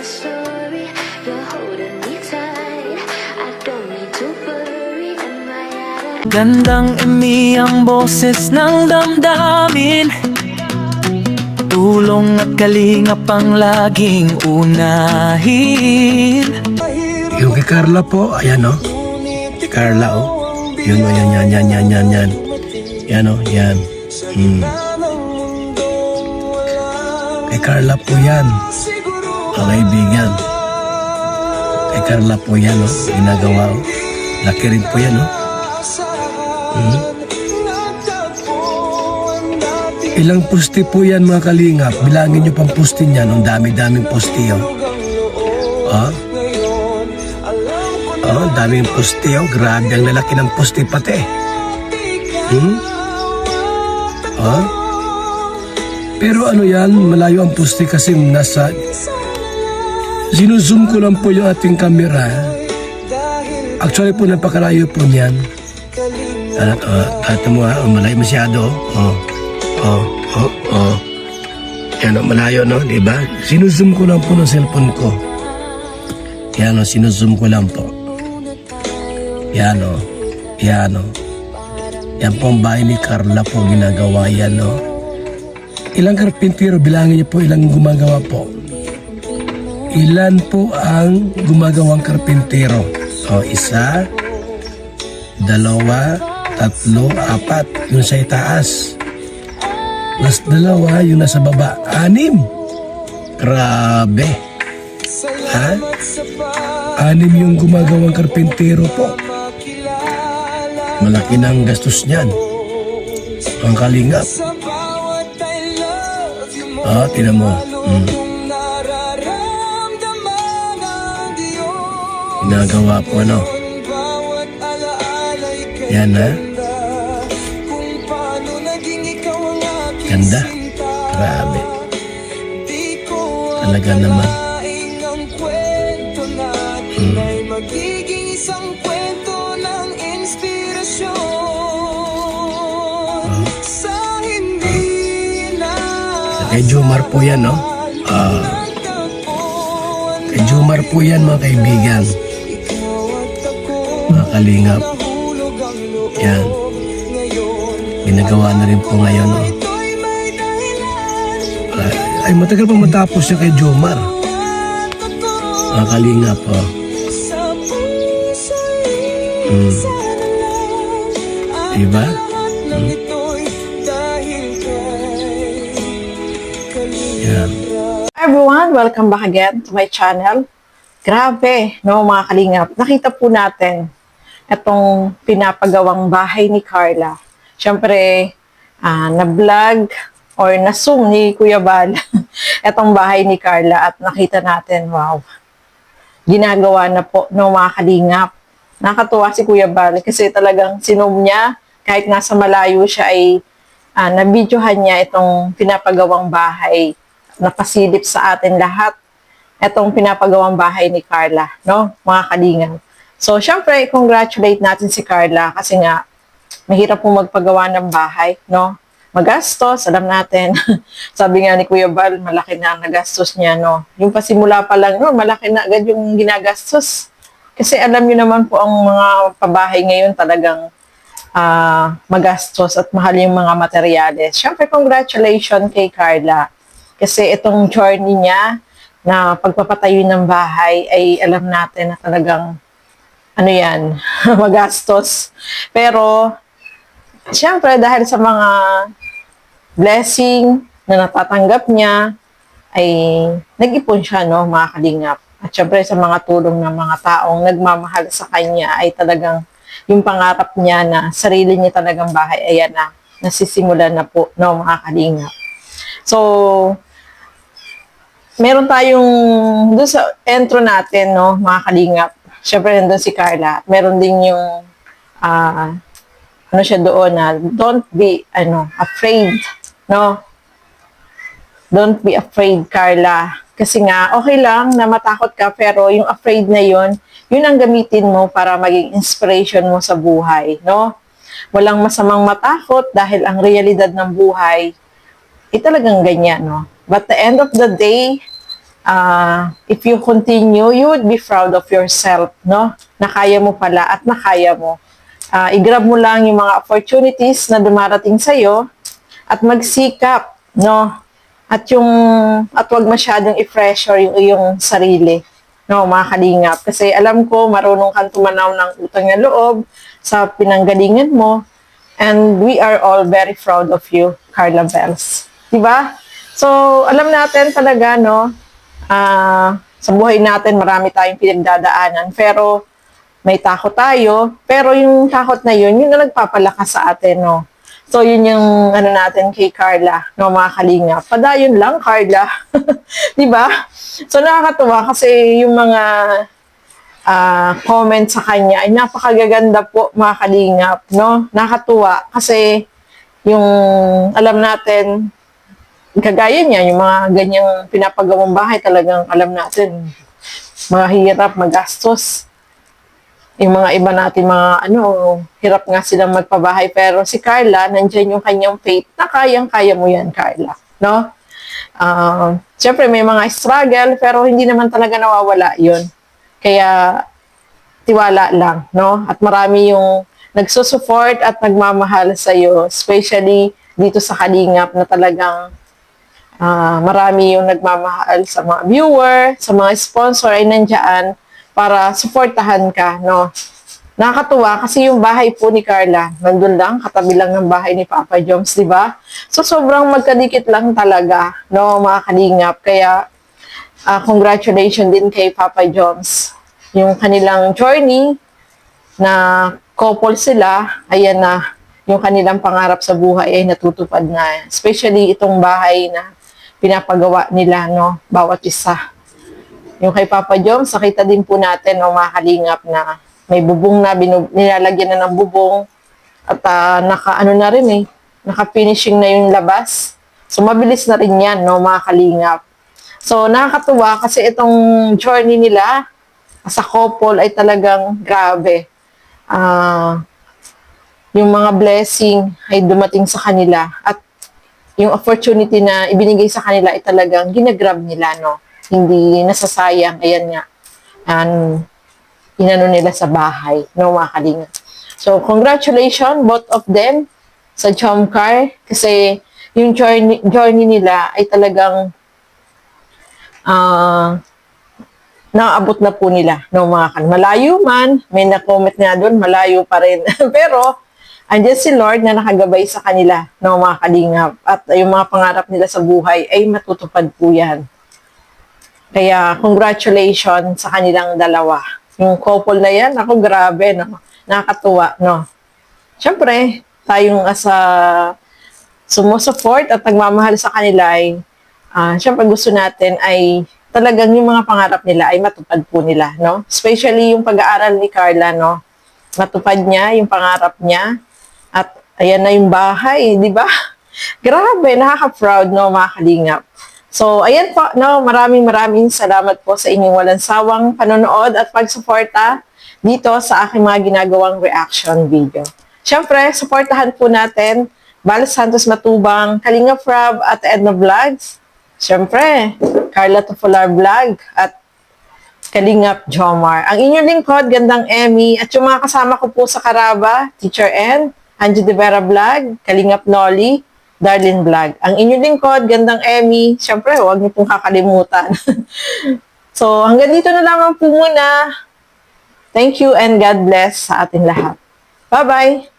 a story. You're holding me tight. I don't need to worry. Am I out of Gandang emi ang boses ng damdamin, tulong at kalingap ang laging unahin. Yung kay Carla po, ayan o. Kay Carla o. Yun o, yan. Yan o, yan. Kay Carla po yan. Ang kaibigan. Kay Carla po yan o. Ginagawa o. Laki rin po yan o. Ilang pusti po yan mga kalingap. Bilangin nyo pang pusti niyan. Ang dami-daming pusti o. Ang daming pusti o. Grabe ang lalaki ng pusti pati. Pero ano yan, malayo ang pusti kasi nasa... Sinuzoom ko lang po yung ating camera. Actually po, napakalayo po niyan. At mo ha, malayo masyado. Yan o, malayo no, di ba? Sinuzoom ko lang po ng cellphone ko. Yan o, sinuzoom ko lang po. Yan o. Yan po ang bahay ni Carla po, ginagawa yan o. Ilang karpintero, bilangin niyo po ilang gumagawa po. Ilan po ang gumagawang karpintero? O, 1, 2, 3, 4, yung sa itaas. Mas 2, yung nasa baba. 6. Grabe. Ha? 6 yung gumagawang karpintero po. Malaki na ang gastos niyan. Ang kalingap. Tinan mo. Ginagawa po ano. Yan ha. Ganda. Grabe. Talaga naman. Kay Jomar po yan, no? Kay Jomar po yan, mga kaibigan. Mga kalingap. Yan. Ginagawa na rin po ngayon, no? Ay, matagal pa matapos siya kay Jomar. Mga kalingap, oh. Diba? Yan. Hi everyone, welcome back again to my channel. Grabe, no mga kalingap. Nakita po natin itong pinapagawang bahay ni Carla. Siyempre, na-vlog or na-zoom ni Kuya Bal itong bahay ni Carla at nakita natin, wow, ginagawa na po no mga kalingap. Nakatuwa si Kuya Bal kasi talagang sinom niya kahit nasa malayo siya ay na-videohan niya itong pinapagawang bahay. Napasilip sa atin lahat itong pinapagawang bahay ni Carla, no? Mga kalingap. So, syempre, congratulate natin si Carla kasi nga, mahirap po magpagawa ng bahay, no? Magastos, alam natin. Sabi nga ni Kuya Bal, malaki na ang nagastos niya, no? Yung pasimula pa lang, no? Malaki na agad yung ginagastos. Kasi alam niyo naman po ang mga pabahay ngayon talagang magastos at mahal yung mga materyales. Syempre, congratulations kay Carla. Kasi itong journey niya na pagpapatayo ng bahay ay alam natin na talagang ano yan, magastos. Pero, syempre, dahil sa mga blessing na natatanggap niya, ay nag-ipon siya, no, mga kalingap. At syempre, sa mga tulong ng mga taong nagmamahal sa kanya, ay talagang yung pangarap niya na sarili niya talagang bahay, ayan na, nasisimulan na po, no, mga kalingap. So, meron tayong, doon sa intro natin, no, mga kalingap, syempre nandun si Carla. Meron din yung, ano siya doon na, don't be, afraid, no? Don't be afraid, Carla. Kasi nga, okay lang na matakot ka, pero yung afraid na yun ang gamitin mo para maging inspiration mo sa buhay, no? Walang masamang matakot dahil ang realidad ng buhay, talagang ganyan, no? But the end of the day, if you continue, you would be proud of yourself, no? Na kaya mo pala at nakaya mo. I-grab mo lang yung mga opportunities na dumarating sa'yo at magsikap, no? At wag masyadong i-pressure yung iyong sarili, no, mga kalingap. Kasi alam ko, marunong kang tumanaw ng utang na loob sa pinanggalingan mo. And we are all very proud of you, Carla Bells. Diba? So, alam natin talaga, no, sa buhay natin, marami tayong pinagdadaanan. Pero, may takot tayo. Pero yung takot na yun ang nagpapalakas sa atin, no. So, yun yung natin kay Carla, no, mga kalingap. Padayon lang, Carla. Diba? So, nakakatuwa kasi yung mga comment sa kanya ay napakagaganda po, mga kalingap, no? Nakakatuwa kasi yung alam natin, kagaya niya, yung mga ganyang pinapagawang bahay, talagang alam natin, mga hirap, magastos. Yung mga iba natin, mga hirap nga silang magpabahay. Pero si Carla, nandyan yung kanyang faith na kayang-kaya mo yan, Carla. No? Siyempre, may mga struggle, pero hindi naman talaga nawawala yun. Kaya, tiwala lang, no? At marami yung nagsusupport at nagmamahal sa'yo, especially dito sa Kalingap na talagang marami yung nagmamahal sa mga viewer, sa mga sponsor ay nandiyan para suportahan ka, no? Nakakatuwa kasi yung bahay po ni Carla, nandun lang, katabi lang ng bahay ni Papa Joms, di ba? So, sobrang magkadikit lang talaga, no, mga Kalingap. Kaya, congratulations din kay Papa Joms. Yung kanilang journey na couple sila, ayan na, yung kanilang pangarap sa buhay ay natutupad na. Especially itong bahay na pinapagawa nila, no, bawat isa. Yung kay Papa Joms, nakita din po natin, no, mga Kalingap, na may bubong na, nilalagyan na ng bubong, at naka-finishing na yung labas. So, mabilis na rin yan, no, mga Kalingap. So, nakakatuwa kasi itong journey nila sa couple ay talagang grabe. Yung mga blessing ay dumating sa kanila at yung opportunity na ibinigay sa kanila ay talagang ginagrab nila, no? Hindi nasasayang. Ayan nga. Inano nila sa bahay, no, mga Kalingap. So, congratulations, both of them, sa Jomcar, kasi yung journey nila ay talagang naabot na po nila, no, mga Kalingap. Malayo man, may na-comment nga doon, malayo pa rin. Pero, andyan si Lord na nakagabay sa kanila, no, mga Kalingap. At yung mga pangarap nila sa buhay ay matutupad po yan. Kaya, congratulations sa kanilang dalawa. Yung couple na yan, ako grabe, no? Nakakatuwa, no? Siyempre, tayong sumusupport at nagmamahal sa kanila ay, siyempre gusto natin ay talagang yung mga pangarap nila ay matupad po nila, no? Especially yung pag-aaral ni Carla, no? Matupad niya, yung pangarap niya. At ayan na yung bahay, di ba? Grabe, nakaka-proud, no, mga Kalingap. So, ayan po, no, maraming salamat po sa inyong walang sawang panonood at pagsuporta dito sa aking mga ginagawang reaction video. Siyempre, suportahan po natin Bal Santos Matubang, Kalingap Rob at Edna Vlogs. Siyempre, Carla Tufular Vlog at Kalingap Jomar. Ang inyong lingkod, Gandang Emmy, at yung mga kasama ko po sa Karaba, Teacher N, Angie De Vera Vlog, Kalingap Nolly, Darlene Vlog. Ang inyong lingkod, Gandang Emmy, syempre, huwag niyo pong kakalimutan. So, hanggang dito na lamang po muna. Thank you and God bless sa ating lahat. Bye-bye!